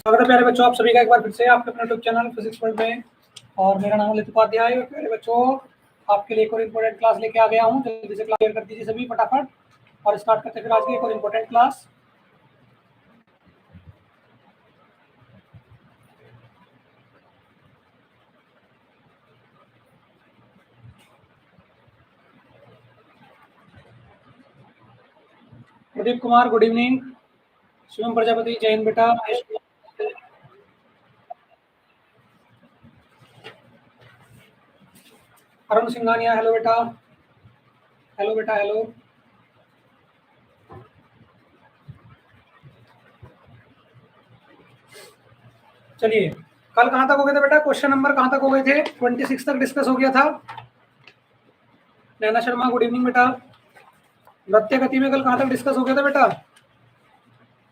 स्वागत है प्यारे बच्चों, आप सभी का एक बार फिर से आपके अपने यूट्यूब चैनल फिजिक्स वर्ल्ड में। और मेरा नाम ललित उपाध्याय। और प्यारे बच्चों, आपके लिए एक और इम्पोर्टेंट क्लास लेके आ गया हूँ। जल्दी से क्लास क्लियर कर दीजिए सभी फटाफट और स्टार्ट करते हैं फिर आज की एक और important class. Pradeep Kumar good evening. Shivam Prajapati जय हिंद बेटा। महेश अरुण सिंघानिया हेलो बेटा। हेलो बेटा हेलो। चलिए, कल कहाँ तक हो गए थे बेटा? क्वेश्चन नंबर कहाँ तक हो गए थे? 26 तक डिस्कस हो गया था। नैना शर्मा गुड इवनिंग बेटा। नृत्य गति में कल कहाँ तक डिस्कस हो गया था बेटा?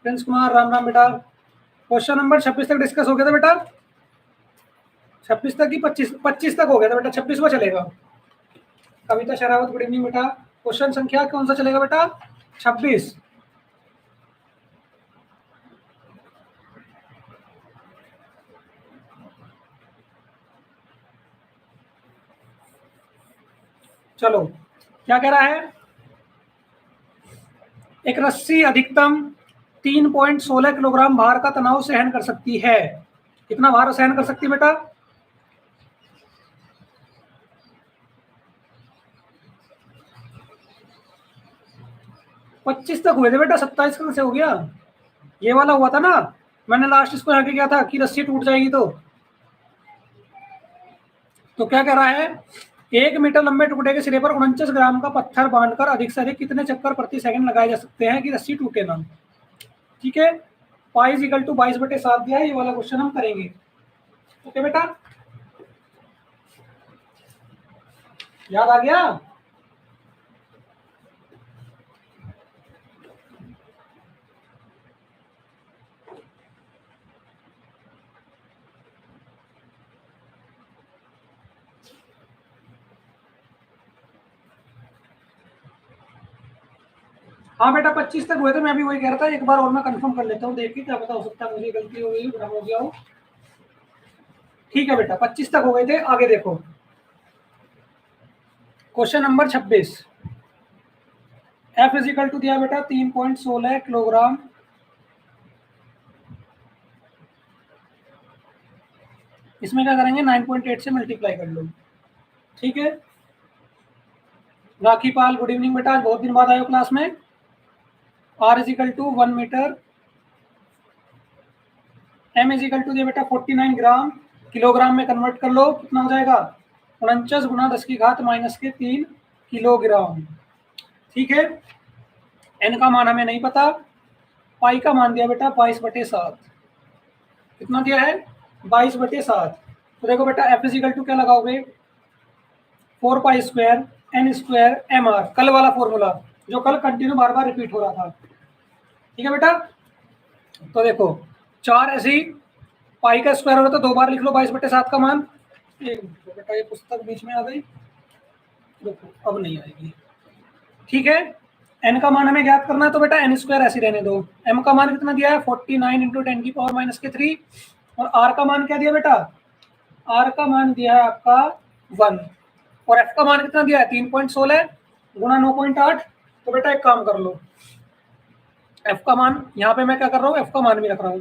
प्रिंस कुमार राम राम बेटा। क्वेश्चन नंबर 26 तक डिस्कस हो गया था बेटा। 26 तक ही 25 तक हो गया था बेटा, 26वां चलेगा। कविता शरावत गुड इवनिंग बेटा। क्वेश्चन संख्या कौन सा चलेगा बेटा? 26। चलो, क्या कह रहा है? एक रस्सी अधिकतम 3.16 किलोग्राम भार का तनाव सहन कर सकती है। कितना भार सहन कर सकती है बेटा? पच्चीस तक हुए थे बेटा, 27 कहाँ से हो गया? ये वाला हुआ था ना, मैंने लास्ट इसको यहाँ के किया था कि रस्सी टूट जाएगी। तो क्या कह रहा है? 1 मीटर लंबे टुकड़े के सिरे पर 49 ग्राम का पत्थर बांधकर अधिक से अधिक कितने चक्कर प्रति सेकंड लगाए जा सकते हैं कि रस्सी टूटे ना? ठीक है, पाई इज इक्वल टू 22/7 दिया है। ये वाला क्वेश्चन हम करेंगे। ओके बेटा, याद आ गया? हाँ बेटा, 25 तक हुए थे। मैं भी वही कह रहा था, एक बार और मैं कंफर्म कर लेता हूँ, देखिए क्या पता हो सकता है मुझे गलती हो गई, भ्रम हो गया हो। ठीक है बेटा, 25 तक हो गए थे। आगे देखो, question number 26। F is equal to दिया बेटा 3.16 किलोग्राम। इसमें क्या करेंगे? 9.8 से मल्टीप्लाई कर लो। ठीक है, राखी पाल गुड इवनिंग बेटा, आज बहुत दिन बाद आए हो क्लास में। R is equal to 1 metre. M is equal to दिया बेटा 49 ग्राम। किलोग्राम में कन्वर्ट कर लो, कितना हो जाएगा? 49 गुना 10⁻³ किलोग्राम। ठीक है, एन का मान हमें नहीं पता। पाई का मान दिया बेटा 22/7। कितना दिया है? 22/7। तो देखो बेटा, एफ इज इक्वल टू क्या लगाओगे? 4π² n² mr, कल वाला फॉर्मूला जो कल कंटिन्यू बार बार रिपीट हो रहा था। ठीक है बेटा, तो देखो 4 ऐसी पाई का स्क्वायर हो रहा था, 2 बार लिख लो 22/7 का मान। एक मिनट बेटा, ये पुस्तक बीच में आ गई, देखो अब नहीं आएगी। ठीक है, एन का मान हमें ज्ञात करना है, तो बेटा n² ऐसे रहने दो। एम का मान कितना दिया है? 49 × 10⁻³ और आर का मान क्या दिया बेटा? आर का मान दिया है आपका 1। और एफ का मान कितना दिया है? 3.16 गुणा 9.8। तो बेटा एक काम कर लो, एफ का मान यहाँ पे मैं क्या कर रहा हूँ? एफ का मान भी रख रहा हूँ।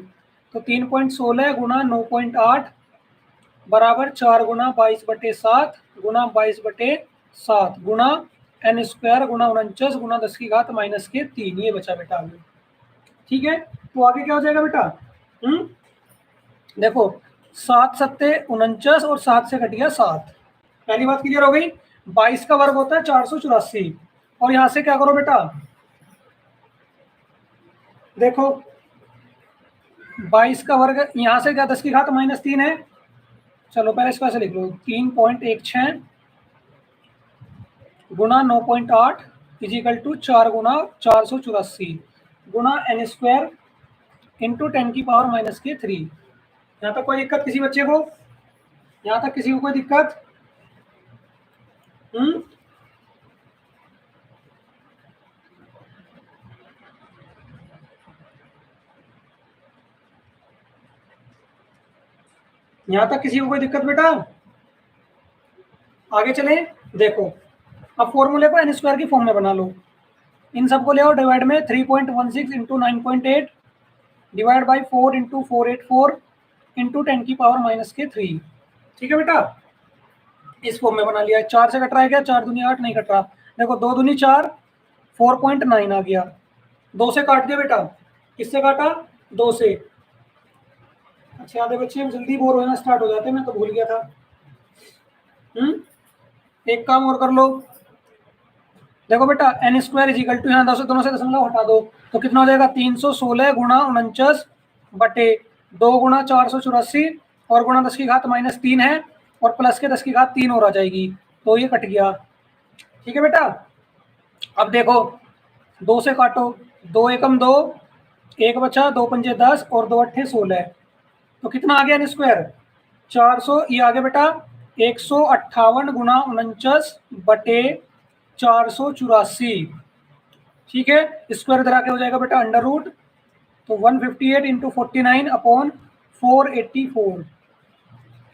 तो 3.16 गुणा 9.8 बराबर 4 गुना 22/7 गुणा 22/7 गुणा n² गुणा 49 गुणा 10⁻³ ये बचा बेटा आगे। ठीक है, तो आगे क्या हो जाएगा बेटा? देखो 7 सत्ते 49 और 7 से कट गया 7। पहली बात क्लियर हो गई। 22 का वर्ग होता है 484। और यहां से क्या करो बेटा? देखो 22 का वर्ग यहां से क्या? 10⁻³ है। चलो पहले इसको ऐसे लिख लो, 3.16 गुणा 9.8 इज इक्वल टू 4 गुना 484 गुणा n² इंटू 10⁻³ यहाँ तक कोई दिक्कत किसी बच्चे को? यहाँ तक किसी को कोई दिक्कत? यहां तक किसी को कोई दिक्कत बेटा? आगे चले, देखो अब फॉर्मूले को एन स्क्वायर की फॉर्म में बना लो। इन सबको ले आओ डिवाइड में, 3.16 into 9.8 divide by 4 into 484 into 10 की पावर माइनस के 3। ठीक है बेटा, इस फॉर्म में बना लिया। 4 से कट रहा है क्या? 4 दूनी 8 नहीं कट रहा। देखो 2 दूनी 4, 4.9 आ गया। 2 से काट दिया बेटा। किससे काटा? 2 से। अच्छा आधे बच्चे जल्दी बोर होना स्टार्ट हो जाते हैं, मैं तो भूल गया था। एक काम और कर लो, देखो बेटा N square is equal to, यहाँ दोनों से दशमलव हटा दो तो कितना हो जाएगा? 316 गुणा 49 बटे 2 गुणा 484 और गुणा 10 की घात -3 है और प्लस के 10 की घात 3 और आ जाएगी, तो ये कट गया। ठीक है बेटा, अब देखो 2 से काटो, 2 एकम 2, 1 बचा, 2 पंजे 10 और 2 अट्ठे 16, तो कितना आ गया एन स्क्वायर? 400। ये आ गया बेटा 158 गुणा 49 बटे 484। ठीक है, स्क्वायर इधर आके हो जाएगा बेटा अंडर रूट, तो 158 इंटू 49 अपॉन 484।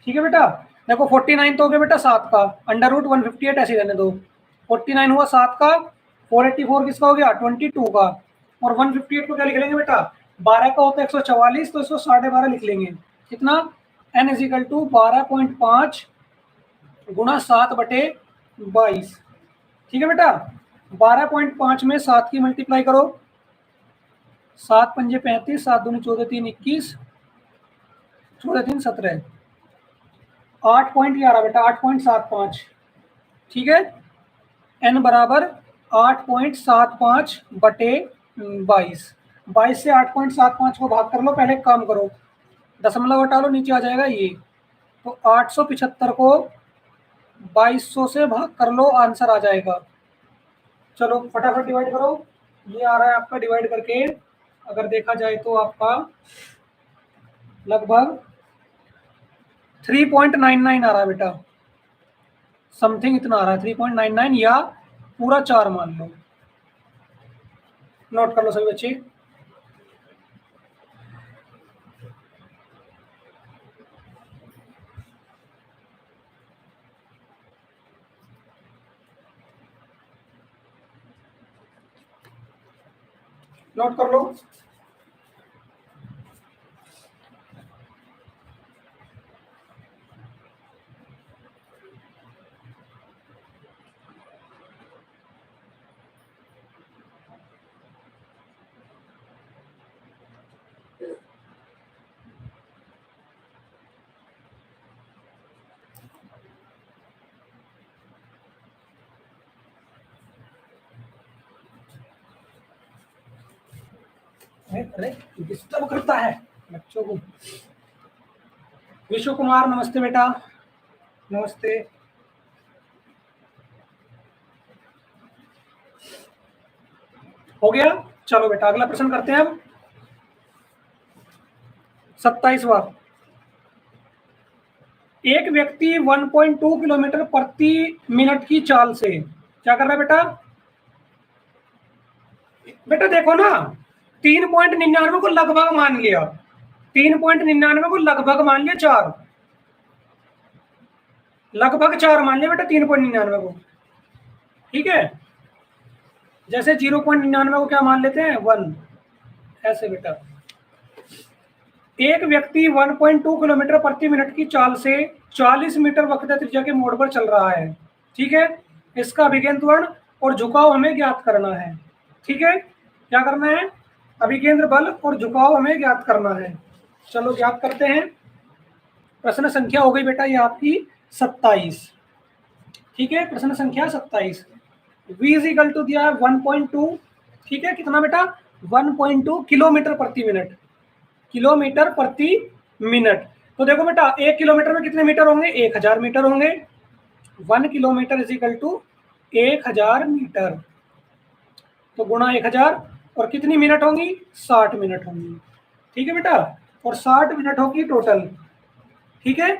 ठीक है बेटा, देखो 49 तो हो गया बेटा 7 का, अंडर रूट 158 ऐसे रहने दो। 49 हुआ 7 का, 484 किसका हो गया? 22 का। और 158 को क्या लिख लेंगे बेटा? 12 का होता है 144, तो इसको 12.5 लिख लेंगे। कितना? n इज इक्वल टू 12.5 गुणा 7 बटे 22। ठीक है बेटा, 12.5 में 7 की मल्टीप्लाई करो, 7 पंजे 35, 7 दूनी 14, 3 21, 14 3 17, 8 पॉइंट आ रहा बेटा 8.75। ठीक है, n बराबर 8.75 बटे 22। 22 से 8.75 को भाग कर लो, पहले काम करो, दशमलव हटा लो, नीचे आ जाएगा ये, तो 875 को 2200 से भाग कर लो, आंसर आ जाएगा। चलो फटाफट डिवाइड करो, ये आ रहा है आपका डिवाइड करके, अगर देखा जाए तो आपका लगभग 3.99 आ रहा है बेटा, समथिंग इतना आ रहा है 3.99, या पूरा 4 मान लो। नोट कर लो सभी बच्चे। नोट कर लो। अरे डिस्टर्ब करता है बच्चों को। विश्व कुमार नमस्ते बेटा, नमस्ते। हो गया, चलो बेटा अगला प्रश्न करते हैं अब। 27वां, एक व्यक्ति 1.2 किलोमीटर प्रति मिनट की चाल से क्या कर रहा है बेटा? बेटा देखो ना, 3.99 को लगभग मान लिया, 3.99 को लगभग मान लिया, 4 लगभग 4 मान लिया बेटा 3.99 को। ठीक है, जैसे 0.99 को क्या मान लेते हैं? 1, ऐसे बेटा। एक व्यक्ति 1.2 किलोमीटर प्रति मिनट की चाल से 40 मीटर वक्रता त्रिज्या के मोड़ पर चल रहा है। ठीक है, इसका अभिकेंद्र त्वरण और झुकाव हमें ज्ञात करना है। ठीक है, क्या करना है? अभिकेंद्र बल और झुकाव हमें ज्ञात करना है। चलो ज्ञात करते हैं। प्रश्न संख्या हो गई बेटा ये आपकी 27। ठीक है, प्रश्न संख्या 27। v इज इक्वल टू दिया है 1.2। ठीक है, कितना बेटा? 1.2 किलोमीटर प्रति मिनट, किलोमीटर प्रति मिनट। तो देखो बेटा 1 किलोमीटर में कितने मीटर होंगे? 1000 मीटर होंगे। 1 kilometre is equal to 1000 metre, तो गुणा 1000, और कितनी मिनट होंगी? 60 मिनट होंगी। ठीक है बेटा, और 60 मिनट होगी टोटल। ठीक है,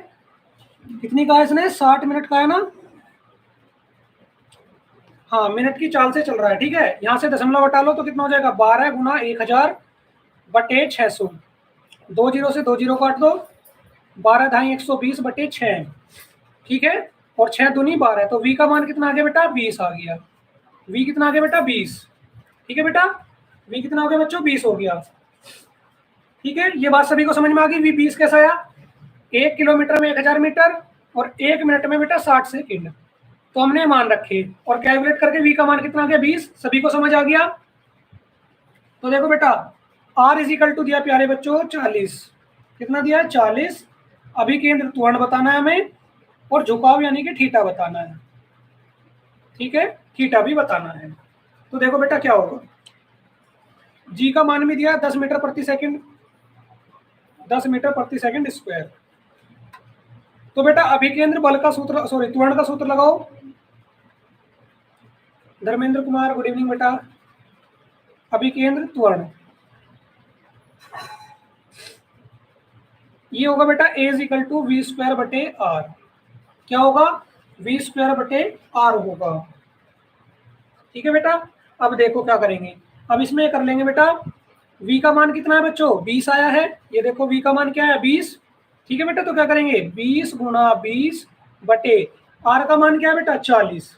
कितनी कहा इसने? 60 मिनट का है ना? हाँ, मिनट की चाल से चल रहा है। ठीक है, यहां से दशमलव हटा लो तो कितना हो जाएगा? 12 गुणा 1000 बटे 600। 2 जीरो से 2 जीरो काट दो, 12 ढाई 120 बटे 6, ठीक है, और 6 दूनी 12, तो v का मान कितना आ गया बेटा 20 आ गया। v कितना आ गया बेटा 20, ठीक है बेटा, v कितना हो गया बच्चों 20 हो गया, ठीक है। ये बात सभी को समझ में आ गई। v 20 कैसा आया, 1 किलोमीटर में 1000 मीटर और 1 मिनट में बेटा 60 सेकेंड, तो हमने मान रखे और कैलकुलेट करके v का मान कितना आ गया 20, सभी को समझ आ गया। तो देखो बेटा r इज इक्वल टू दिया प्यारे बच्चों 40, कितना दिया है 40, अभी केंद्र त्वरण बताना है हमें और झुकाव यानी कि थीटा बताना है, ठीक है, थीटा भी बताना है। तो देखो बेटा क्या होगा, g का मान भी दिया 10 मीटर प्रति सेकंड, 10 मीटर प्रति सेकंड स्क्वायर। तो बेटा अभिकेंद्र बल का सूत्र, सॉरी त्वरण का सूत्र लगाओ। धर्मेंद्र कुमार गुड इवनिंग बेटा। अभिकेंद्र त्वरण ये होगा बेटा a is equal to we square बटे आर, क्या होगा v स्क्वायर बटे आर होगा, ठीक है बेटा। अब देखो क्या करेंगे, अब इसमें कर लेंगे बेटा, v का मान कितना है बच्चों 20 आया है, ये देखो v का मान क्या है 20, ठीक है बेटा। तो क्या करेंगे 20 गुणा 20 बटे r का मान क्या है बेटा 40,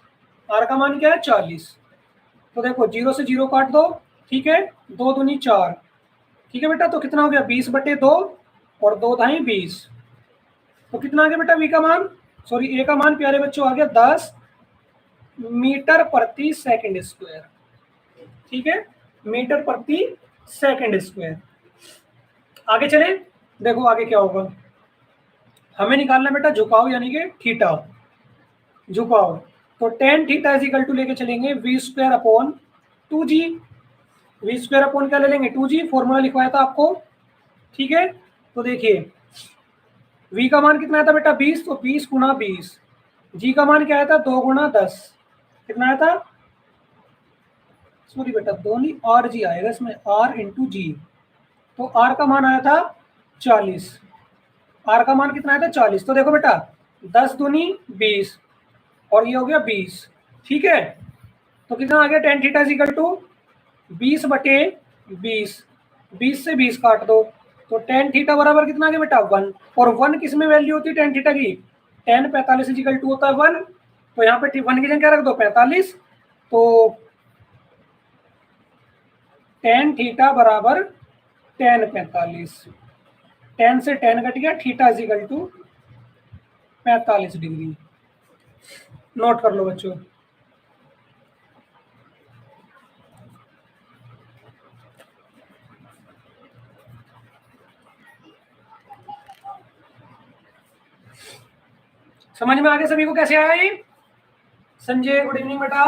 r का मान क्या है 40, तो देखो 0 से 0 काट दो, ठीक है, 2 दूनी 4, ठीक है बेटा। तो कितना हो गया 20 बटे 2 और 2 ढाई 20, तो कितना आ गया बेटा v का मान, सॉरी a का मान प्यारे बच्चों आ गया 10 मीटर प्रति सेकंड स्क्वायर, ठीक है, मीटर प्रति सेकंड स्क्वायर। आगे चले, देखो आगे क्या होगा, हमें निकालना बेटा झुकाव यानी कि थीटा, झुकाव। तो tan theta is equal to लेके चलेंगे V square upon 2g, V square upon क्या ले लेंगे 2g, फॉर्मूला लिखवाया था आपको, ठीक है। तो देखिए v का मान कितना आया था बेटा 20, तो 20 गुणा 20, g का मान क्या आया था 2 गुणा 10, कितना आया था, सॉरी बेटा 2 नहीं आर जी आएगा इसमें, r इंटू जी, तो r का मान आया था 40, r का मान कितना आया था 40। तो देखो बेटा 10 दूनी 20 और ये हो गया 20, ठीक है। तो कितना आ गया tan theta is equal to 20 बटे 20, 20 से 20 काट दो, तो टेन थीटा बराबर कितना आ गया बेटा 1, और 1 किस में वैल्यू होती है टेन थीटा की, टेन 45 इज इक्वल टू होता है 1, तो यहाँ पे 1 की जगह क्या रख दो 45, तो टेन थीटा बराबर टेन 45, टेन से टेन कट गया, theta is equal to 45 degree, note कर लो बच्चों। समझ में आ गया सभी को कैसे आया ये। संजय गुड इवनिंग बेटा,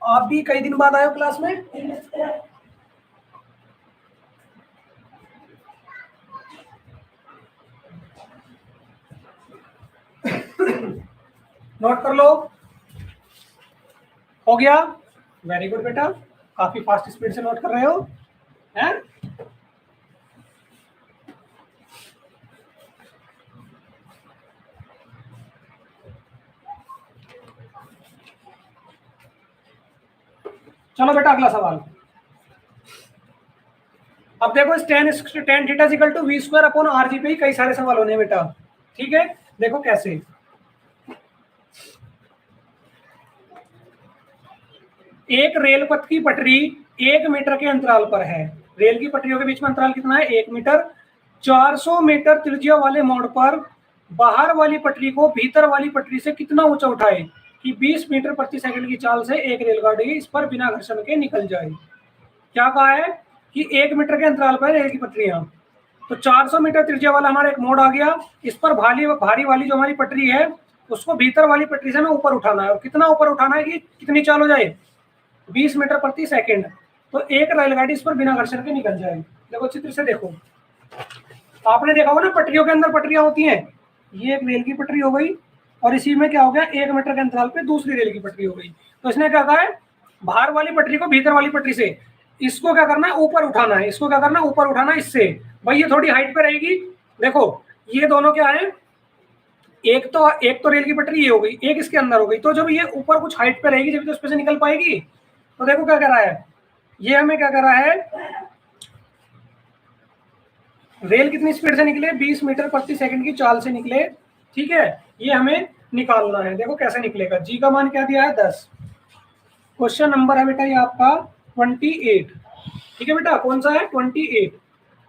आप भी कई दिन बाद आए हो क्लास में। नोट कर लो, हो गया, वेरी गुड बेटा, काफी फास्ट स्पीड से नोट कर रहे हो हैं। चलो बेटा अगला सवाल, अब देखो इस tan theta equal to we square upon r g पे ही कई सारे सवाल होने बेटा, ठीक है। देखो कैसे, एक रेल पथ की पटरी 1 मीटर के अंतराल पर है, रेल की पटरियों के बीच में अंतराल कितना है 1 मीटर, 400 मीटर त्रिज्या वाले मोड़ पर बाहर वाली पटरी को भीतर वाली पटरी से कितना ऊंचा उठाए कि 20 मीटर प्रति सेकंड की चाल से एक रेलगाड़ी इस पर बिना घर्षण के निकल जाए। क्या कहा है कि 1 मीटर के अंतराल पर रेल की पटरियां, तो 400 मीटर त्रिज्या वाला हमारा एक मोड़ आ गया, इस पर भारी वाली जो हमारी पटरी है उसको भीतर वाली पटरी से हमें ऊपर उठाना है, और कितना ऊपर उठाना है कि कितनी चाल हो जाए 20 मीटर प्रति सेकंड, तो एक रेलगाड़ी इस पर बिना घर्षण के निकल जाए। देखो चित्र से देखो, आपने देखा होगा ना पटरियों के अंदर पटरियां होती हैं, ये एक रेल की पटरी हो गई और इसी में क्या हो गया 1 मीटर के अंतराल पे दूसरी रेल की पटरी हो गई। तो इसने क्या कहा है बाहर वाली पटरी को भीतर वाली पटरी से, इसको क्या करना है ऊपर उठाना है, इसको क्या करना है ऊपर उठाना है इससे, भाई ये थोड़ी हाइट पे रहेगी। देखो ये दोनों क्या है, एक तो रेल की पटरी ये हो गई, एक इसके अंदर हो गई, तो जब ये ऊपर कुछ हाइट पे रहेगी जब तो उसमें से निकल पाएगी। तो देखो क्या कर रहा है, ये हमें क्या कर रहा है, रेल कितनी स्पीड से निकले, 20 मीटर प्रति सेकंड की चाल से निकले। ठीक है, ये हमें निकालना है। देखो कैसे निकलेगा, जी का मान क्या दिया है 10। क्वेश्चन नंबर है बेटा ये आपका 28। ठीक है बेटा, कौन सा है 28।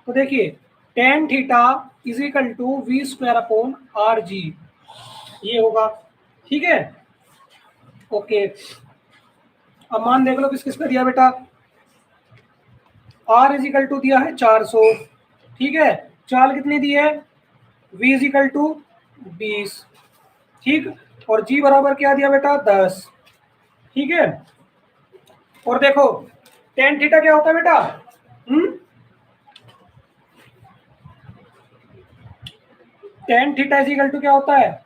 तो देखिए tan theta is equal to we square upon r g, ये होगा। ठीक है, ओके। अब मान देख लो किस किस का दिया बेटा। आर इज इक्वल टू दिया है 400। ठीक है, चाल कितनी दी है, v इज इक्वल टू 20। ठीक, और g बराबर क्या दिया बेटा 10। ठीक है, और देखो tan थीटा क्या होता है बेटा, tan theta is equal to क्या होता है,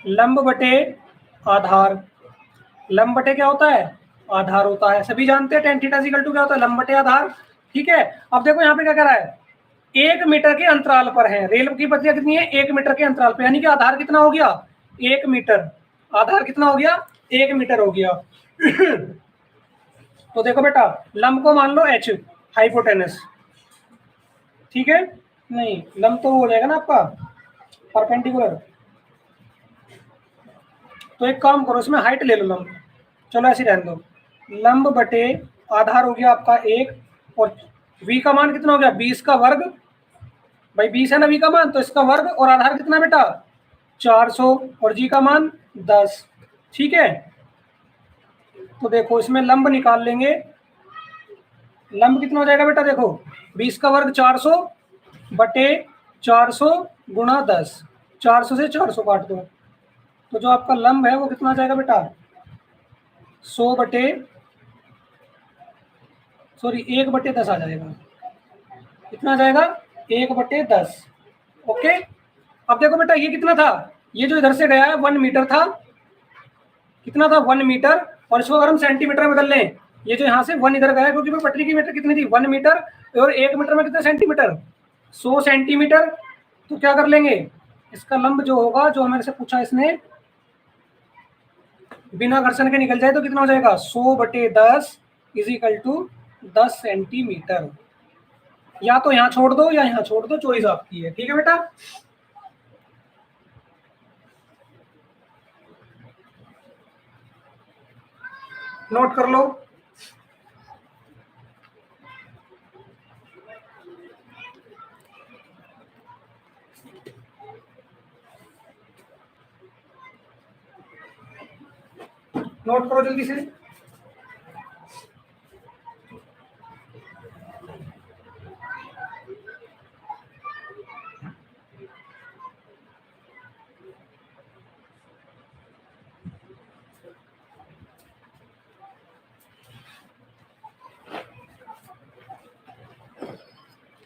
लंब बटे आधार। लंब बटे क्या होता है, आधार होता है। सभी जानते हैं tan theta is equal to क्या होता है, लंब बटे आधार। ठीक है, अब देखो यहाँ पे क्या कह रहा है, 1 मीटर के अंतराल पर है। रेल की पटरियां कितनी है, 1 मीटर के अंतराल पर, यानी कि आधार कितना हो गया 1 मीटर। आधार कितना हो गया 1 मीटर हो गया। तो देखो बेटा लंब को मान लो h, हाइपोटेनस। ठीक है, नहीं लंब तो हो जाएगा ना आपका परपेंडिकुलर। तो एक काम करो, इसमें हाइट ले लो लंब, चलो ऐसे रहने दो। लंब बटे आधार हो गया आपका 1, और v का मान कितना हो गया 20 का वर्ग। भाई 20 है ना v का मान, तो इसका वर्ग, और आधार कितना बेटा 400, और g का मान 10। ठीक है, तो देखो इसमें लंब निकाल लेंगे। लंब कितना हो जाएगा बेटा, देखो 20 का वर्ग 400 बटे 400 गुणा 10। 400 से 400 काट दो, तो जो आपका लंब है वो कितना आ जाएगा बेटा 100 बटे, सॉरी 1 बटे 10 आ जाएगा। कितना आ जाएगा 1 बटे 10। ओके, अब देखो बेटा ये कितना था, ये जो इधर से गया है 1 मीटर था। कितना था 1 मीटर, और इसको अगर हम सेंटीमीटर में बदल लें, ये जो यहाँ से 1 इधर गया, क्योंकि पटरी की मीटर कितनी थी 1 मीटर, और 1 मीटर में कितने सेंटीमीटर 100 सेंटीमीटर। तो क्या कर लेंगे, इसका लंब जो होगा, जो हमारे से पूछा इसने, बिना घर्षण के निकल जाए तो कितना हो जाएगा 100 बटे 10 इज इक्वल टू 10 सेंटीमीटर। या तो यहाँ छोड़ दो या यहाँ छोड़ दो, चॉइस आपकी है। ठीक है बेटा, नोट कर लो। नोट करो जल्दी से।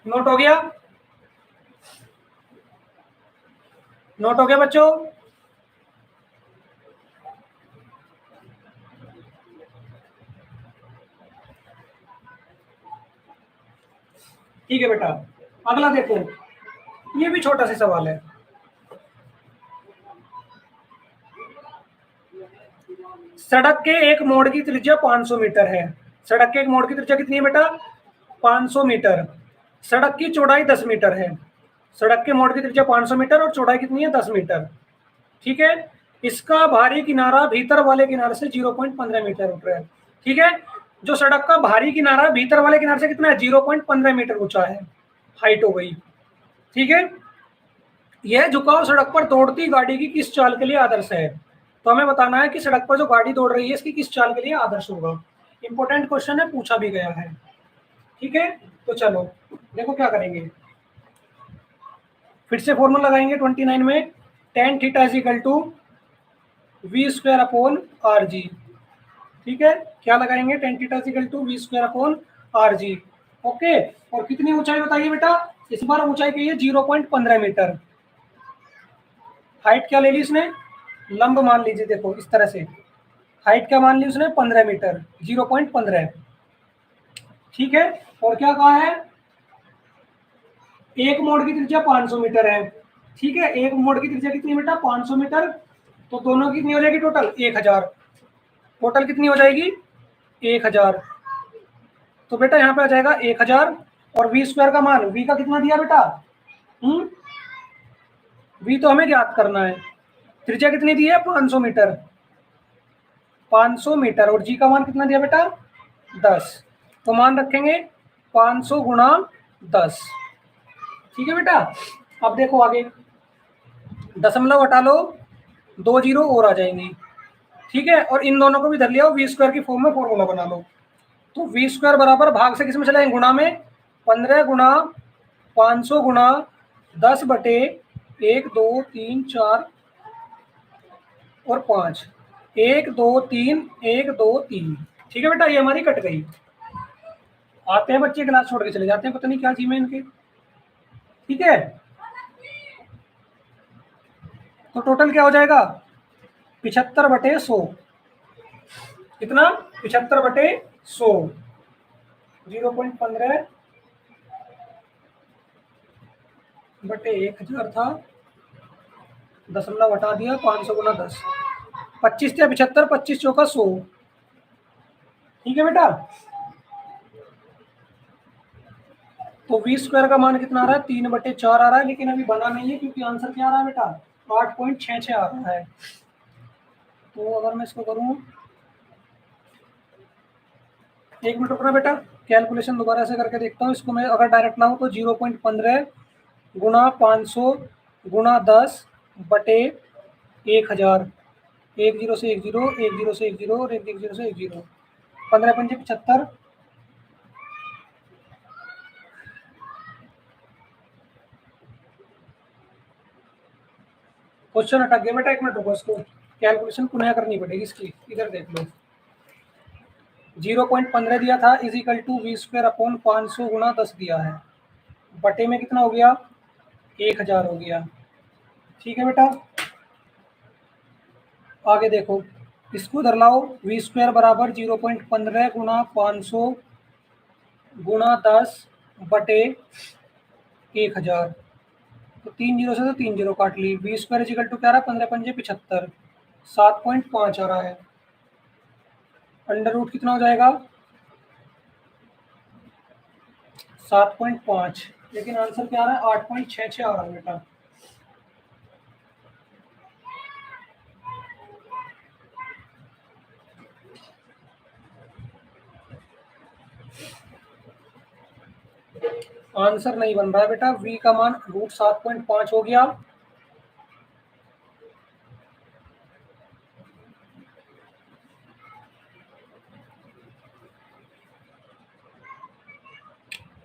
नोट हो गया, नोट हो गया बच्चों। ठीक है बेटा, अगला देखो, ये भी छोटा सा सवाल है। सड़क के एक मोड़ की त्रिज्या 500 मीटर है। सड़क के एक मोड़ की त्रिज्या कितनी है बेटा 500 मीटर। सड़क की चौड़ाई 10 मीटर है। सड़क के मोड़ की त्रिज्या 500 मीटर और चौड़ाई कितनी है 10 मीटर। ठीक है, इसका बाहरी किनारा भीतर वाले किनारे से 0.15 मीटर ऊपर है। ठीक है, जो सड़क का बाहरी किनारा भीतर वाले किनारे से कितना है 0.15 मीटर ऊंचा है, हाइट हो गई। ठीक है, यह झुकाव सड़क पर दौड़ती गाड़ी की किस चाल के लिए आदर्श है। तो हमें बताना है कि सड़क पर जो गाड़ी दौड़ रही है इसकी किस चाल के लिए आदर्श होगा। इंपॉर्टेंट क्वेश्चन है, पूछा भी गया है। ठीक है, तो चलो देखो क्या करेंगे, फिर से फॉर्मूला लगाएंगे 29 में, tan theta is equal to we square upon r g. ठीक है, क्या लगाएंगे tan theta is equal to we square upon r g. Okay, और कितनी ऊंचाई बताइए बेटा, इस बार ऊंचाई की है 0.15 मीटर। हाइट क्या ले ली इसने, लंब मान लीजिए, देखो इस तरह से हाइट क्या मान ली उसने 15 मीटर, 0.15। ठीक है, और क्या कहा है, एक मोड़ की त्रिज्या 500 मीटर है। ठीक है, एक मोड़ की त्रिज्या कितनी बेटा 500 मीटर, तो दोनों कितनी हो जाएगी टोटल 1000। टोटल कितनी हो जाएगी 1000। तो बेटा यहाँ पे आ जाएगा 1000 और वी स्क्वायर का मान, वी का कितना दिया बेटा, वी तो हमें ज्ञात करना है, त्रिज्या कितनी दी है 500 मीटर, 500 मीटर, और जी का मान कितना दिया बेटा 10, तो मान रखेंगे 500 गुणा 10। ठीक है बेटा। अब देखो आगे, दशमलव हटा लो, 2 जीरो और आ जाएंगी। ठीक है, और इन दोनों को भी धर लिया, वी स्क्वायर की फॉर्म में फॉर्मूला बना लो। तो वी स्क्वायर बराबर भाग से किस में चलाएंगे, गुणा में, 15 गुणा 500 गुणा 10 बटे 1 2 3 4 और 5, 1 2 3 1 2 3। ठीक है बेटा, ये हमारी कट गई। आते हैं बच्चे, क्लास छोड़ के चले जाते हैं, पता नहीं क्या चीज में इनके। ठीक है, तो टोटल क्या हो जाएगा 75 बटे 100, कितना 75 बटे 100, 0.15 बटे 1000 था, दशमलव हटा दिया, 500 गुना 10, 25 थे 75, 25 चौका 100। ठीक है बेटा, तो वी स्क्वायर का मान कितना आ रहा है 3/4 आ रहा है, लेकिन अभी बना नहीं है क्योंकि आंसर क्या आ रहा है बेटा 8.66 आ रहा है। तो अगर मैं इसको करूं, एक मिनट रुकना बेटा, कैलकुलेशन दोबारा से करके देखता हूँ इसको। मैं अगर डायरेक्ट लाऊं तो 0.15 गुणा 500 गुणा 10 बटे 1000, 1 जीरो से 1 जीरो, 1 जीरो से 1 जीरो और 1 जीरो से 1 जीरो, 15 पंजे 75, क्वेश्चन अटक गया बेटा, एक मिनट रुको, इसको कैलकुलेशन पुनः करनी पड़ेगी इसकी। इधर देख लो, 0.15 दिया था is equal to we square upon 500 गुणा 10 दिया है, बटे में कितना हो गया 1000 हो गया। ठीक है बेटा, आगे देखो, इसको इधर लाओ, वी स्क्वायर बराबर 0.15 गुणा 500 गुणा 10 बटे 1000, तो 3 जीरो से तो 3 जीरो काट ली, वी स्क्वायर इजिकल टू क्या रहा 15 पंजे 75, 7.5 आ रहा है, अंडर रूट कितना हो जाएगा 7.5, लेकिन आंसर क्या आ रहा है 8.66 आ रहा है बेटा। आंसर नहीं बन रहा है बेटा, v का मान रूट 7.5 हो गया।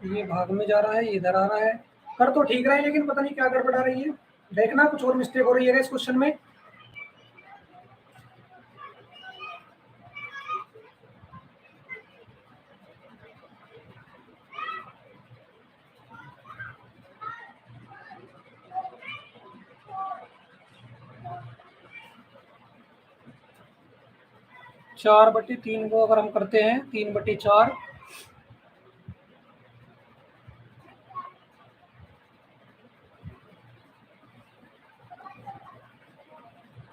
ये भाग में जा रहा है, ये इधर आ रहा है, कर तो ठीक रहा है लेकिन पता नहीं क्या गड़बड़ा रही है। देखना कुछ और मिस्टेक हो रही है इस क्वेश्चन में। चार बटे तीन को अगर हम करते हैं 3/4,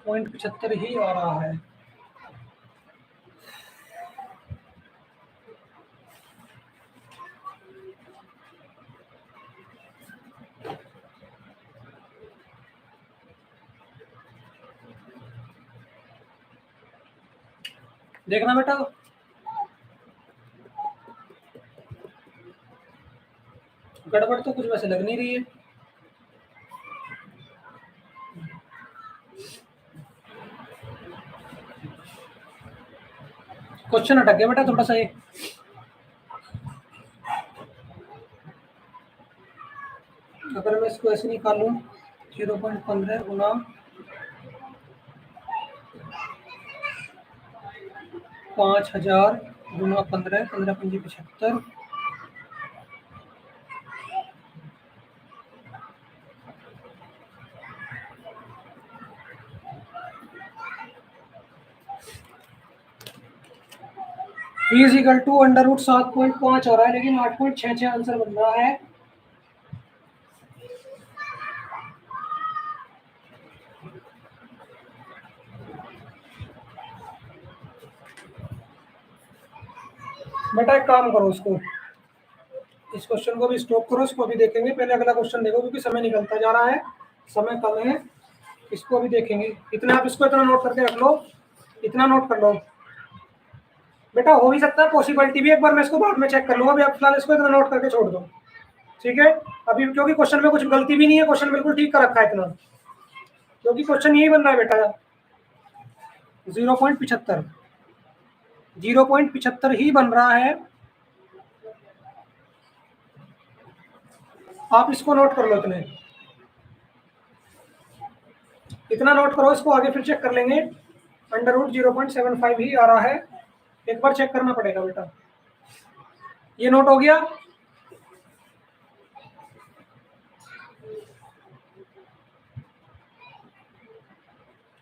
पॉइंट 75 ही आ रहा है। देखना बेटा, गड़बड़ तो कुछ वैसे लग नहीं रही है। क्वेश्चन अटक गया बेटा थोड़ा सा ये। अगर मैं इसको ऐसे निकालूं 0.15 गुना 5000 गुना 15, 15 पंजे 75, is equal to under root 7.5 आ रहा है, लेकिन 8.66 आंसर बन रहा है। बेटा एक काम करो, उसको इस क्वेश्चन को भी स्टॉप करो, इसको भी देखेंगे, पहले अगला क्वेश्चन देखो क्योंकि समय निकलता जा रहा है, समय कम है, इसको भी देखेंगे। इतना आप इसको इतना नोट करके रख लो, इतना नोट कर लो बेटा। हो भी सकता है पॉसिबिलिटी भी, एक बार मैं इसको बाद में चेक कर लूंगा, अभी आप फिलहाल इसको इतना नोट करके छोड़ दो, ठीक है। अभी क्योंकि क्वेश्चन में कुछ गलती भी नहीं है, क्वेश्चन बिल्कुल ठीक कर रखा है इतना, क्योंकि क्वेश्चन यही बन रहा है बेटा, 0.75 0.75 ही बन रहा है। आप इसको नोट कर लो, इतना नोट करो, इसको आगे फिर चेक कर लेंगे। √0.75 ही आ रहा है, एक बार चेक करना पड़ेगा बेटा। ये नोट हो गया,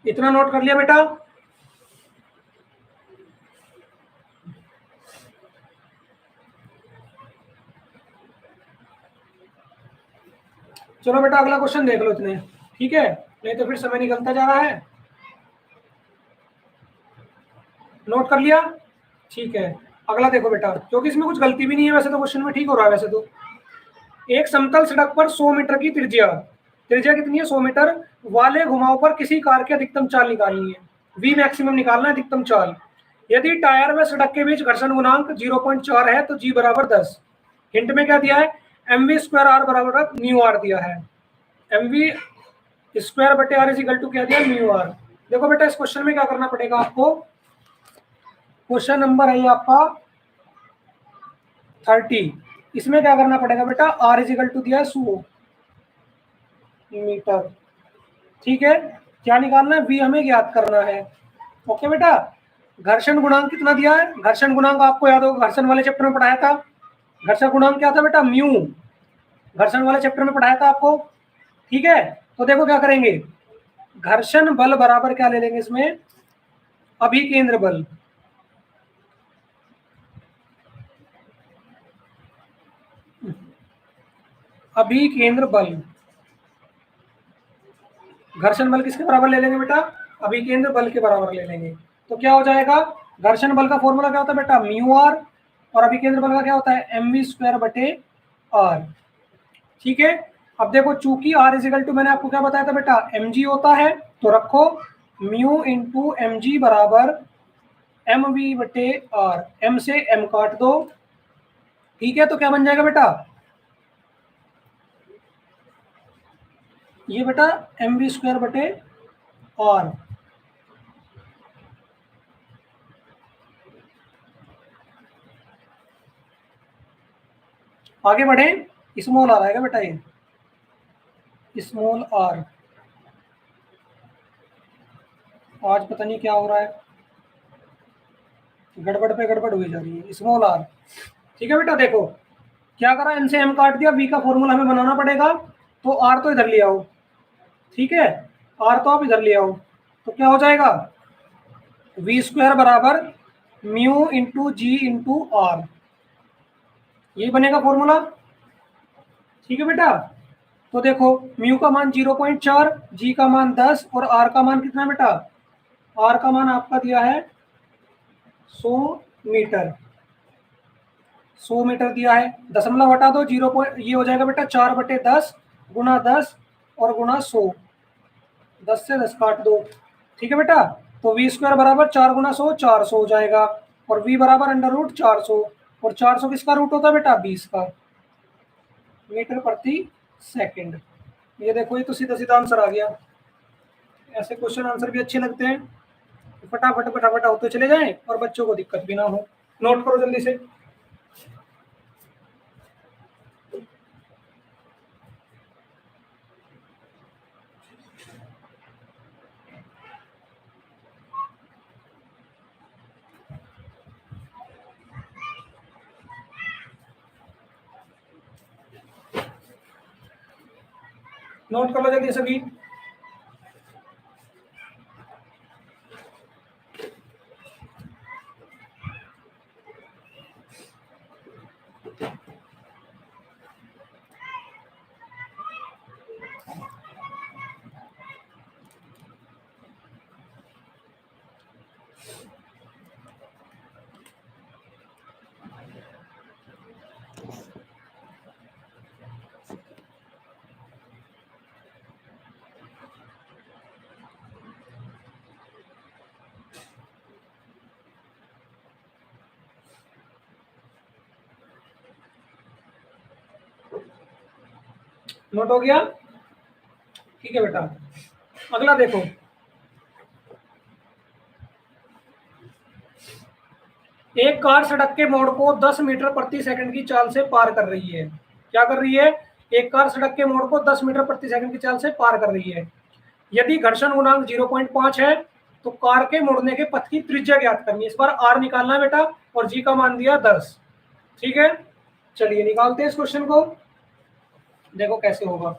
इतना नोट कर लिया बेटा। चलो बेटा अगला क्वेश्चन देख लो इतने, ठीक है, नहीं तो फिर समय निकलता जा रहा है। नोट कर लिया, ठीक है। अगला देखो बेटा, क्योंकि इसमें कुछ गलती भी नहीं है, वैसे तो क्वेश्चन में ठीक हो रहा है वैसे तो। एक समतल सड़क पर 100 मीटर की त्रिज्या, त्रिज्या कितनी है 100 मीटर, वाले घुमाव पर किसी कार की अधिकतम चाल निकालनी है, वी मैक्सिमम निकालना है, अधिकतम चाल। यदि टायर व सड़क के बीच घर्षण गुणांक 0.4 है तो जी बराबर 10। हिंट में क्या दिया है, mv²r बराबर म्यू आर दिया है, mv² बटे आर इज इक्वल टू क्या दिया, म्यू आर। देखो बेटा इस क्वेश्चन में क्या करना पड़ेगा आपको, क्वेश्चन नंबर है आपका 30, इसमें क्या करना पड़ेगा बेटा, आर इज इक्वल टू दिया है 100 मीटर, ठीक है। क्या निकालना है, वी हमें ज्ञात करना है, ओके बेटा। घर्षण गुणांक कितना दिया है, घर्षण गुणांक आपको याद होगा, घर्षण वाले चैप्टर में पढ़ाया था, घर्षण गुणांक क्या था बेटा, म्यू, घर्षण वाले चैप्टर में पढ़ाया था आपको, ठीक है। तो देखो क्या करेंगे, घर्षण बल बराबर क्या ले लेंगे इसमें, अभिकेंद्र बल, अभिकेंद्र बल, घर्षण बल किसके बराबर ले लेंगे बेटा, अभिकेंद्र बल के बराबर ले लेंगे। तो क्या हो जाएगा, घर्षण बल का फॉर्मूला क्या होता है बेटा, म्यू आर, और अभिकेंद्र बल का क्या होता है, mv² बटे आर, ठीक है। अब देखो चूंकि आर इज इक्वल टू, मैंने आपको क्या बताया था बेटा, mg होता है, तो रखो म्यू इंटू mg बराबर mv बटे आर, m से m काट दो, ठीक है। तो क्या बन जाएगा बेटा, ये बेटा mv² बटे आर, आगे बढ़े, स्मॉल आर आएगा बेटा, ये स्मॉल आर, आज पता नहीं क्या हो रहा है, गड़बड़ पे गड़बड़ हुई जा रही है, स्मॉल आर, ठीक है बेटा। देखो क्या करा, एन से एम काट दिया, वी का फॉर्मूला हमें बनाना पड़ेगा, तो आर तो इधर ले आओ, ठीक है, आर तो आप इधर ले आओ, तो क्या हो जाएगा, v² बराबर mu into g into r, ये बनेगा फॉर्मूला, ठीक है बेटा। तो देखो म्यू का मान 0.4, जी का मान 10, और आर का मान कितना बेटा, आर का मान आपका दिया है 100 मीटर, 100 मीटर दिया है, दशमलव हटा दो, 0. ये हो जाएगा बेटा 4/10 गुना 10 और गुना 100, 10 से 10 काट दो, ठीक है बेटा। तो v² बराबर 4 गुना 100, 400 हो जाएगा, और v बराबर √400, और 400 किसका रूट होता है बेटा, 20 का, मीटर प्रति सेकंड। ये देखो ये तो सीधा सीधा आंसर आ गया। ऐसे क्वेश्चन आंसर भी अच्छे लगते हैं, फटाफट फटाफट होते चले जाएं और बच्चों को दिक्कत भी ना हो। नोट करो जल्दी से, नोट कर लो जल्दी सभी। नोट हो गया? ठीक है बेटा, अगला देखो, एक कार सड़क के मोड़ को 10 मीटर प्रति सेकंड की चाल से पार कर रही है। क्या कर रही है? एक कार सड़क के मोड़ को 10 मीटर प्रति सेकंड की चाल से पार कर रही है। यदि घर्षण गुणांक 0.5 है तो कार के मुड़ने के पथ की त्रिज्या ज्ञात करनी है। इस बार आर निकालना है बेटा, और जी का मान दिया 10। ठीक है, चलिए निकालते हैं इस क्वेश्चन को, देखो कैसे होगा।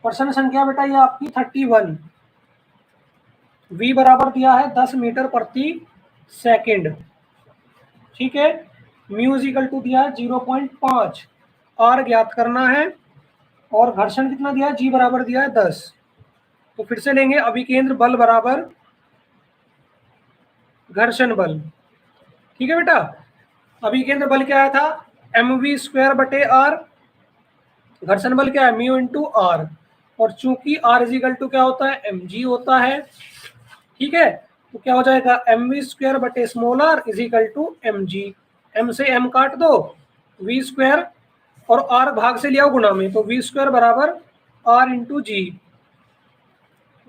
प्रश्न संख्या बेटा ये आपकी 31। v बराबर दिया है 10 मीटर प्रति सेकंड। ठीक है, म्यू इक्वल टू दिया है 0.5, आर ज्ञात करना है, और घर्षण कितना दिया है? जी बराबर दिया है 10। तो फिर से लेंगे, अभिकेंद्र बल बराबर घर्षण बल। ठीक है बेटा, अभिकेंद्र बल क्या आया था? mv स्क्वायर बटे आर, घर्षण बल क्या है? म्यू इंटू आर, और चूंकि आर इज इक्वल टू क्या होता है? mg होता है। ठीक है, तो क्या हो जाएगा? mv स्क्वायर बटे small r is equal to mg, m से m काट दो, v स्क्वायर और r भाग से लिया गुणा में, तो v स्क्वायर बराबर r इंटू जी।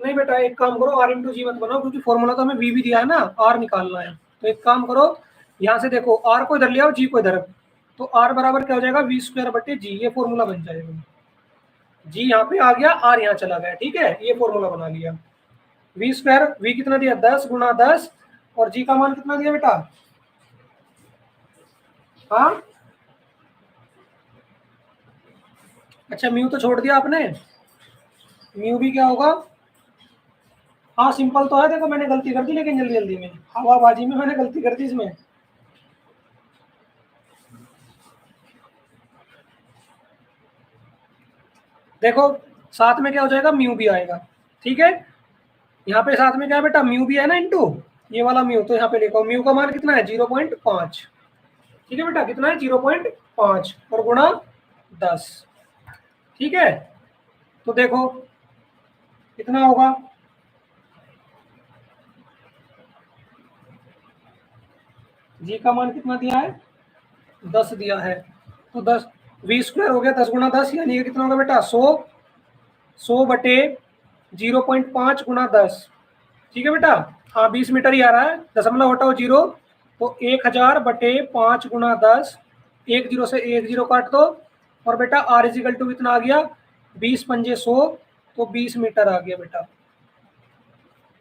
नहीं बेटा, एक काम करो, r इंटू जी मत बनाओ, क्योंकि फॉर्मूला तो हमें v भी दिया है ना, r निकालना है। तो एक काम करो, यहाँ से देखो, r को इधर ले आओ, g को इधर, तो r बराबर क्या हो जाएगा? v स्क्वायर बटे जी, ये फॉर्मूला बन जाएगा। जी यहाँ पे आ गया, r यहाँ चला गया। ठीक है, ये फॉर्मूला बना लिया। v स्क्वायर, v कितना दिया? 10 गुणा 10, और g का मान कितना दिया बेटा? हाँ, अच्छा म्यू तो छोड़ दिया आपने, म्यू भी क्या होगा? हाँ सिंपल तो है, देखो मैंने गलती कर दी, लेकिन जल्दी जल्दी में हवाबाजी में मैंने गलती कर दी इसमें। देखो साथ में क्या हो जाएगा? म्यू भी आएगा। ठीक है, यहाँ पे साथ में क्या है बेटा? म्यू भी है ना, इंटू ये वाला म्यू, तो यहाँ पे लिखो म्यू का मान कितना है? 0.5। ठीक है बेटा, कितना है? 0.5 और गुणा 10। ठीक है, तो देखो कितना होगा? जी का मान कितना दिया है? 10 दिया है, तो 10 वी स्क्वायर हो गया 10 गुणा 10, यानी कितना होगा बेटा? 100 बटे 0.5 गुणा 10। ठीक है बेटा, हाँ 20 मीटर ही आ रहा है, दशमलव हटाओ 0, तो 1000 बटे 5 गुणा 10, एक जीरो से एक जीरो काट दो, और बेटा आर इजिकल टू कितना आ गया? 20 पंजे 100, तो 20 मीटर आ गया बेटा,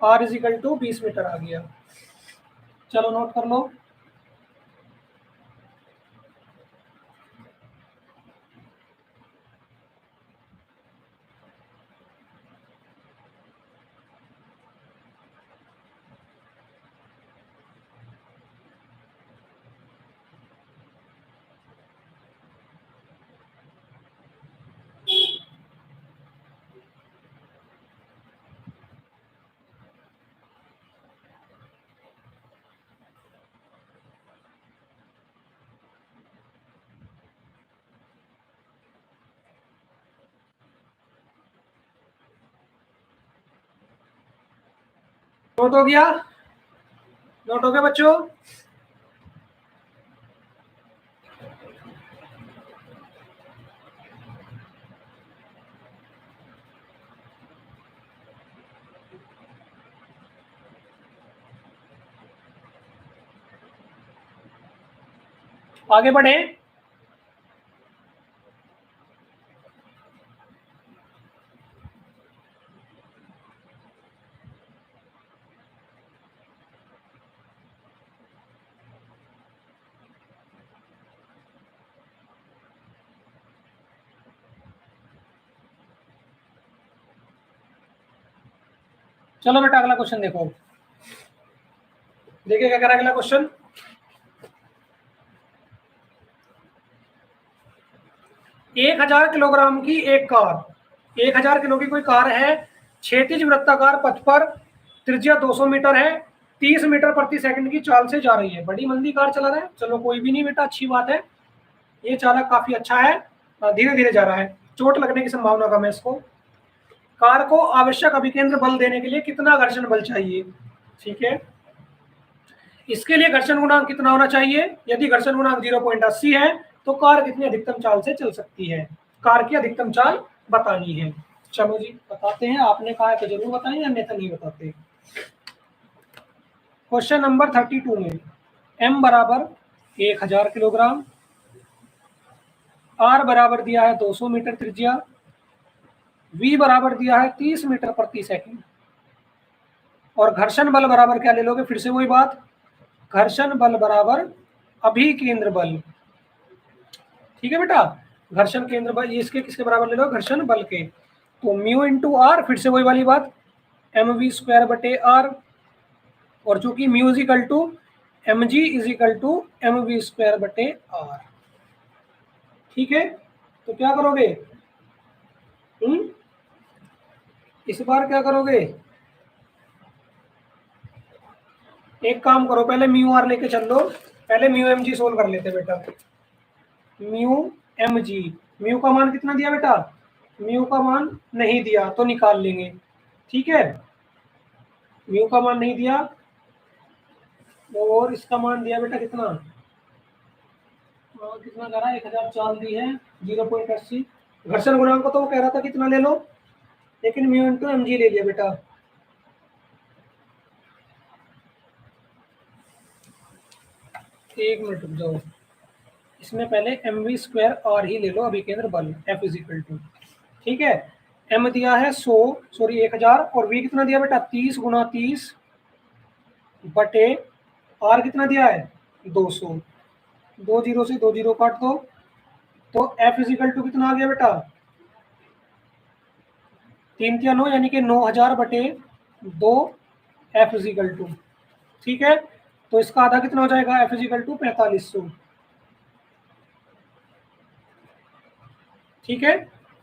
आर इजिकल टू 20 मीटर आ गया। चलो नोट कर लो। नोट हो गया? नोट हो गया बच्चों? आगे बढ़े। चलो बेटा अगला क्वेश्चन देखो, देखिए क्या कह रहा है अगला क्वेश्चन। 1000 किलोग्राम की एक कार, 1000 किलो की कोई कार है, क्षैतिज वृत्ताकार पथ पर, त्रिज्या 200 मीटर है, 30 मीटर प्रति सेकंड की चाल से जा रही है। बड़ी मंदी कार चला रहा है। चलो कोई भी नहीं बेटा, अच्छी बात है, ये चालक काफी अच्छा है, धीरे धीरे जा रहा है, चोट लगने की संभावना कम है इसको। कार को आवश्यक अभिकेंद्र बल देने के लिए कितना घर्षण बल चाहिए? ठीक है, इसके लिए घर्षण गुणांक कितना होना चाहिए? यदि घर्षण गुणांक 0.80 है तो कार कितनी अधिकतम चाल से चल सकती है? कार की अधिकतम चाल बतानी है। चलो जी बताते हैं, आपने कहा है तो जरूर बताएं, अन्यथा नहीं बताते। क्वेश्चन नंबर 32 में m बराबर 1000 किलोग्राम, r बराबर दिया है 200 मीटर त्रिज्या, v बराबर दिया है 30 मीटर प्रति सेकंड, और घर्षण बल बराबर क्या ले लोगे? फिर से वही बात, घर्षण बल बराबर अभिकेंद्र बल। ठीक है बेटा, घर्षण केंद्र बल ये इसके किसके बराबर ले लो? घर्षण बल के। तो म्यू इंटू आर, फिर से वही वाली बात, एम वी स्क्वायर बटे आर, और चूंकि mu is equal to m g is equal to m v square बटे आर। ठीक है, तो क्या करोगे? इस बार क्या करोगे? एक काम करो, पहले म्यू आर लेके चल लो, पहले म्यू एम जी सोल्व कर लेते बेटा। म्यू एम जी, म्यू का मान कितना दिया बेटा? म्यू का मान नहीं दिया तो निकाल लेंगे। ठीक है, म्यू का मान नहीं दिया, और इसका मान दिया बेटा कितना? कितना कह रहा है? 1000 चाल दी है, 0.80। घर्षण गुणांक को तो वो कह रहा था कितना ले लो, लेकिन म्यू इंटू एम जी ले लिया बेटा। एक मिनट रुक जाओ, इसमें पहले एम वी स्क्वायर आर ही ले लो, अभी केंद्र बल एफ इज इक्वल टू। ठीक है, एम दिया है 100, सॉरी 1000, और वी कितना दिया बेटा? 30 गुणा 30 बटे आर कितना दिया है? 200। 2 जीरो से 2 जीरो काट दो, तो एफ इज इक्वल टू कितना आ गया बेटा? 3 या 9, यानी कि 9000 बटे 2 एफ इज इक्वल टू। ठीक है, तो इसका आधा कितना हो जाएगा? F is equal to 4500। ठीक है,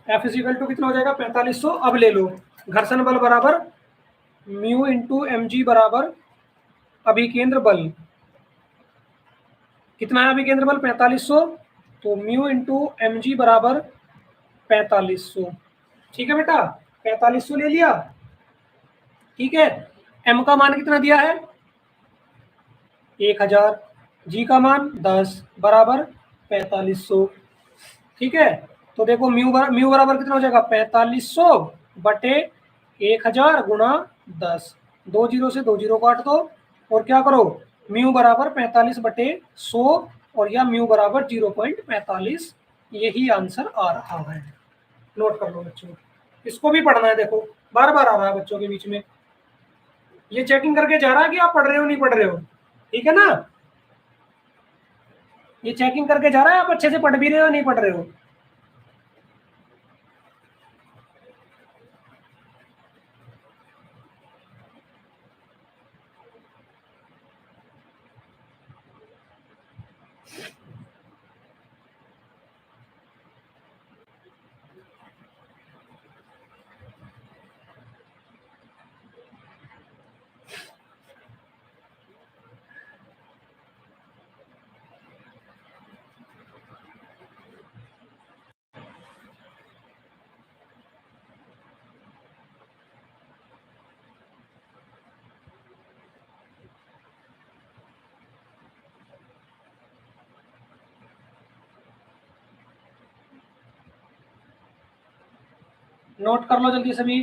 एफ इज इक्वल टू कितना हो जाएगा? 4500। अब ले लो घर्षण बल बराबर म्यू इंटू एम जी बराबर अभिकेंद्र बल। कितना है अभिकेंद्र बल? 4500, तो म्यू इंटू एम जी बराबर 4500। ठीक है बेटा, 4500 ले लिया। ठीक है, एम का मान कितना दिया है? 1000, जी का मान 10 बराबर 4500। ठीक है, तो देखो म्यू बराबर कितना हो जाएगा? 4500 बटे 1000 गुणा 10। 2 जीरो से 2 जीरो काट दो, और क्या करो? म्यू बराबर 45 बटे 100, और या म्यू बराबर 0.45। यही आंसर आ रहा है। नोट कर लो बच्चों, इसको भी पढ़ना है, देखो बार बार आ रहा है बच्चों के बीच में, ये चेकिंग करके जा रहा है कि आप पढ़ रहे हो नहीं पढ़ रहे हो। ठीक है ना, ये चेकिंग करके जा रहा है आप अच्छे से पढ़ भी रहे हो नहीं पढ़ रहे हो। नोट कर लो जल्दी सभी।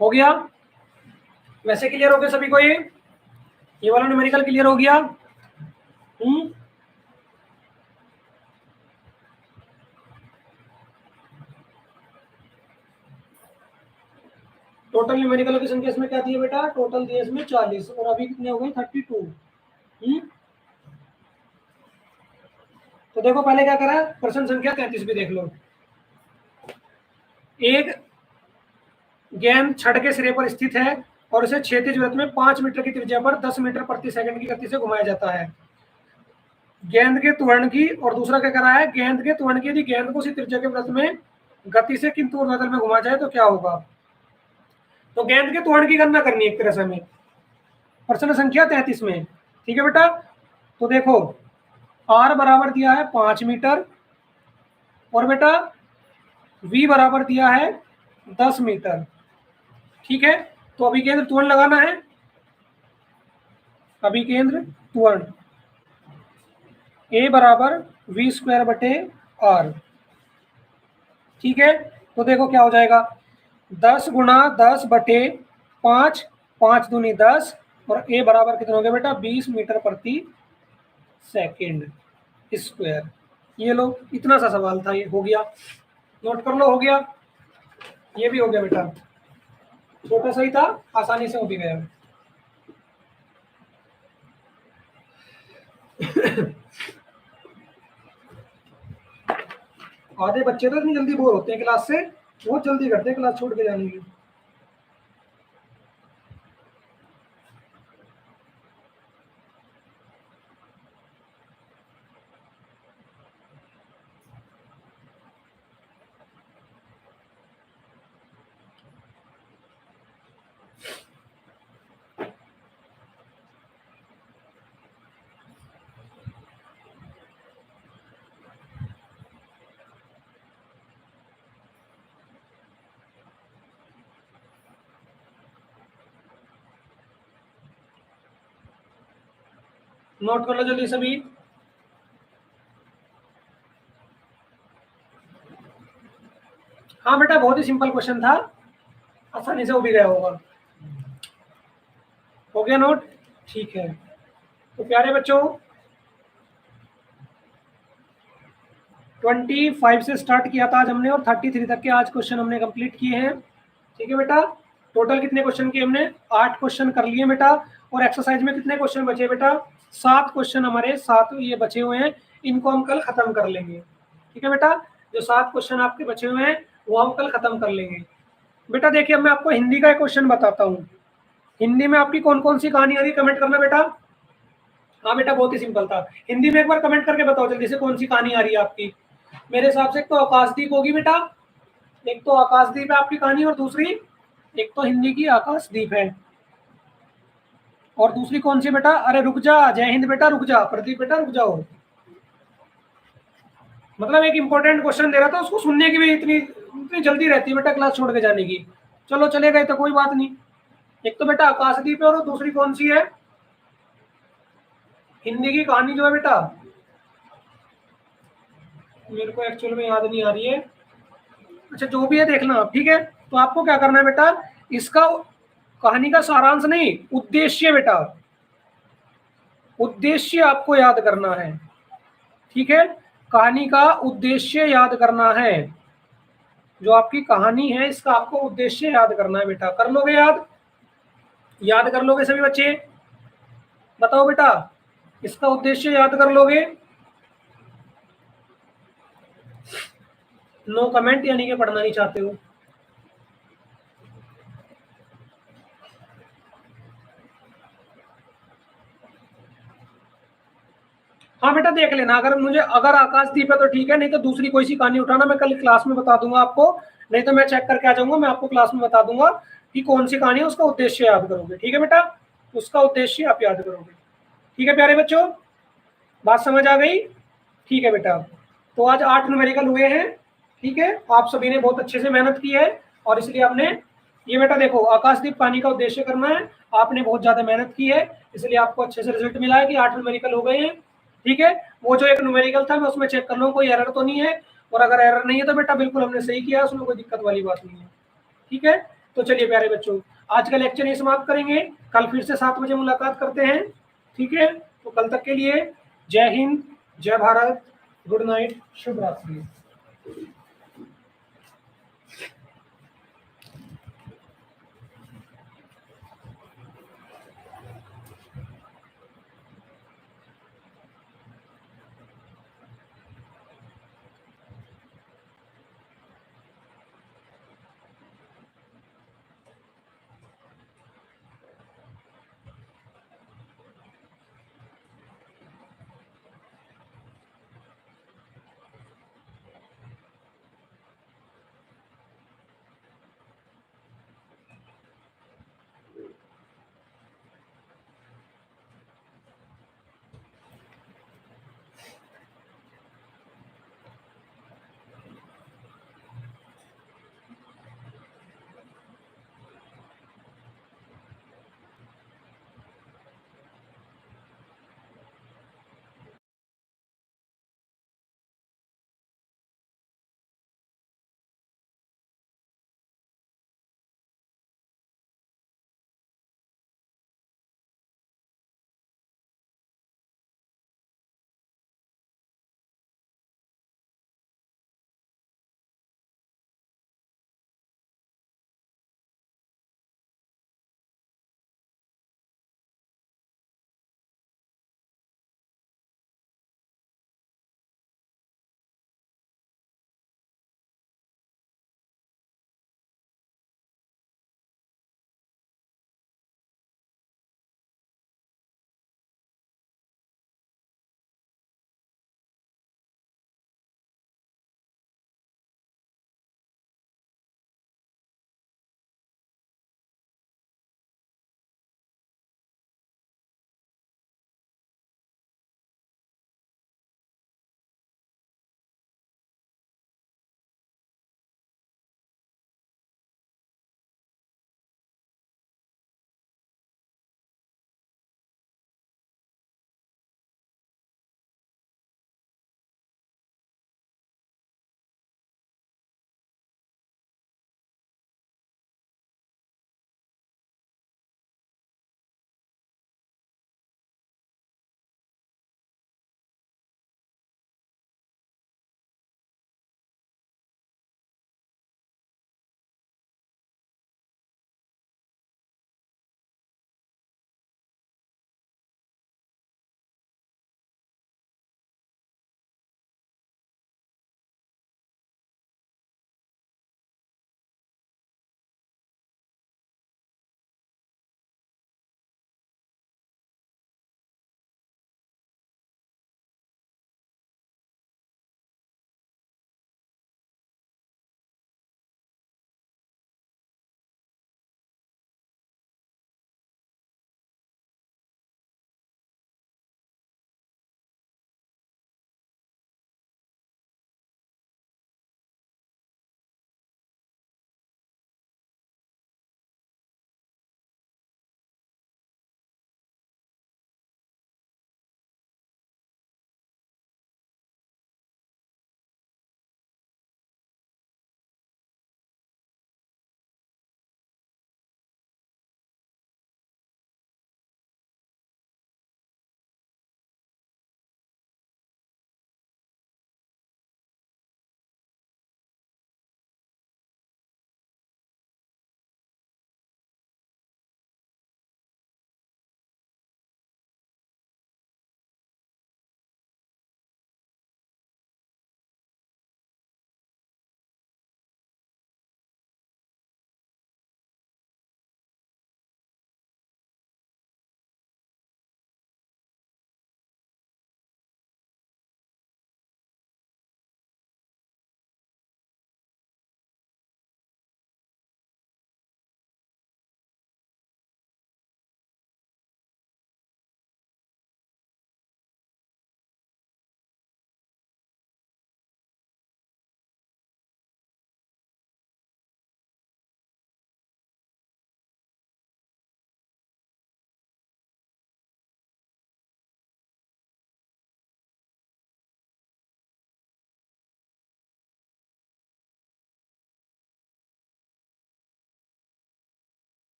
हो गया? वैसे क्लियर हो गया सभी को? ये वाला न्यूमेरिकल क्लियर हो गया? टोटल न्यूमेरिकल की संख्या इसमें क्या दी है बेटा? टोटल दी है इसमें 40, और अभी कितने हो गए? 32। तो देखो पहले क्या करा, प्रश्न संख्या 33 भी देख लो। एक गेंद छड़ के सिरे पर स्थित है और इसे क्षैतिज वृत्त में 5 मीटर की त्रिज्या पर 10 मीटर प्रति सेकंड की गति से घुमाया जाता है। गेंद के त्वरण की, और दूसरा क्या करा है, गेंद के त्वरण की यदि गेंद को उसी त्रिज्या के वृत्त में गति से किंतु ऊर्ध्वाधर में घुमाया जाए तो क्या होगा। तो गेंद के त्वरण की गणना करनी है एक तरह से हमें, प्रश्न संख्या 33 में। ठीक है बेटा, तो देखो r बराबर दिया है 5 मीटर और बेटा v बराबर दिया है 10 मीटर। ठीक है, तो अभी केंद्र त्वरण लगाना है। अभी केंद्र त्वरण a बराबर v स्क्वायर बटे r। ठीक है, तो देखो क्या हो जाएगा, 10 गुणा 10 बटे 5, 5 दूनी 10, और a बराबर कितना हो गया बेटा, 20 मीटर प्रति सेकेंड स्क्वायर। ये लो, इतना सा सवाल था, ये हो गया, नोट कर लो, हो गया, ये भी हो गया बेटा, छोटा सा ही था, आसानी से हो भी गया। आधे बच्चे तो इतनी जल्दी बोर होते हैं क्लास से, बहुत जल्दी करते हैं क्लास छोड़ के जाने की। नोट कर लो जल्दी सभी। हाँ बेटा, बहुत ही सिंपल क्वेश्चन था, आसानी से हो भी गया होगा। हो गया नोट, ठीक है। तो प्यारे बच्चों, 25 से स्टार्ट किया था आज हमने, और 33 तक के आज क्वेश्चन हमने कंप्लीट किए हैं। ठीक है बेटा, टोटल कितने क्वेश्चन किए हमने, 8 क्वेश्चन कर लिए बेटा। और एक्सरसाइज में कितने क्वेश्चन बचे बेटा, 7 क्वेश्चन हमारे 7 ये बचे हुए हैं, इनको हम कल खत्म कर लेंगे। ठीक है बेटा, जो 7 क्वेश्चन आपके बचे हुए हैं वो हम कल खत्म कर लेंगे। बेटा देखिए, मैं आपको हिंदी का एक क्वेश्चन बताता हूँ। हिंदी में आपकी कौन कौन सी कहानी आ रही, कमेंट करना बेटा। हाँ बेटा, बहुत ही सिंपल था। हिंदी में एक बार कमेंट करके बताओ जल्दी से, कौन सी कहानी आ रही है आपकी। मेरे हिसाब से एक तो आकाशदीप होगी बेटा, एक तो आकाशदीप है आपकी कहानी, और दूसरी एक तो हिंदी की आकाशदीप है, और दूसरी कौन सी बेटा, अरे रुक जा, जय हिंद बेटा, रुक जा प्रदीप बेटा, रुक जाओ। मतलब एक इंपॉर्टेंट क्वेश्चन दे रहा था, उसको सुनने की भी इतनी जल्दी रहती है बेटा क्लास छोड़ के जाने की। चलो चले गए तो कोई बात नहीं। एक तो बेटा आकाशदीप है, और दूसरी कौन सी है, हिंदी की कहानी जो है बेटा, मेरे को एक्चुअल में याद नहीं आ रही है। अच्छा जो भी है देखना आप, ठीक है। तो आपको क्या करना है बेटा, इसका कहानी का सारांश नहीं, उद्देश्य बेटा, उद्देश्य आपको याद करना है। ठीक है, कहानी का उद्देश्य याद करना है। जो आपकी कहानी है इसका आपको उद्देश्य याद करना है बेटा। कर लोगे याद, याद कर लोगे सभी बच्चे, बताओ बेटा, इसका उद्देश्य याद कर लोगे। नो कमेंट, यानी कि पढ़ना नहीं चाहते हो। हाँ बेटा देख लेना, अगर आकाशदीप है तो ठीक है, नहीं तो दूसरी कोई सी कहानी उठाना, मैं कल क्लास में बता दूंगा आपको। नहीं तो मैं चेक करके आ जाऊंगा, मैं आपको क्लास में बता दूंगा कि कौन सी कहानी है, उसका उद्देश्य याद करोगे। ठीक है बेटा, उसका उद्देश्य आप याद करोगे। ठीक है प्यारे बच्चों, बात समझ आ गई। ठीक है बेटा, तो आज 8 न्यूमेरिकल हुए हैं। ठीक है, आप सभी ने बहुत अच्छे से मेहनत की है, और इसलिए आपने ये बेटा देखो, आकाशदीप कहानी का उद्देश्य करना है, आपने बहुत ज्यादा मेहनत की है, इसलिए आपको अच्छे से रिजल्ट मिला है कि 8 न्यूमेरिकल हो गए हैं। ठीक है, वो जो एक न्यूमेरिकल था मैं उसमें चेक कर लूँ कोई एरर तो नहीं है, और अगर एरर नहीं है तो बेटा बिल्कुल हमने सही किया, उसमें कोई दिक्कत वाली बात नहीं है। ठीक है, तो चलिए प्यारे बच्चों, आज का लेक्चर ये समाप्त करेंगे, कल फिर से 7 बजे मुलाकात करते हैं। ठीक है, तो कल तक के लिए जय हिंद, जय भारत, गुड नाइट, शुभ रात्रि।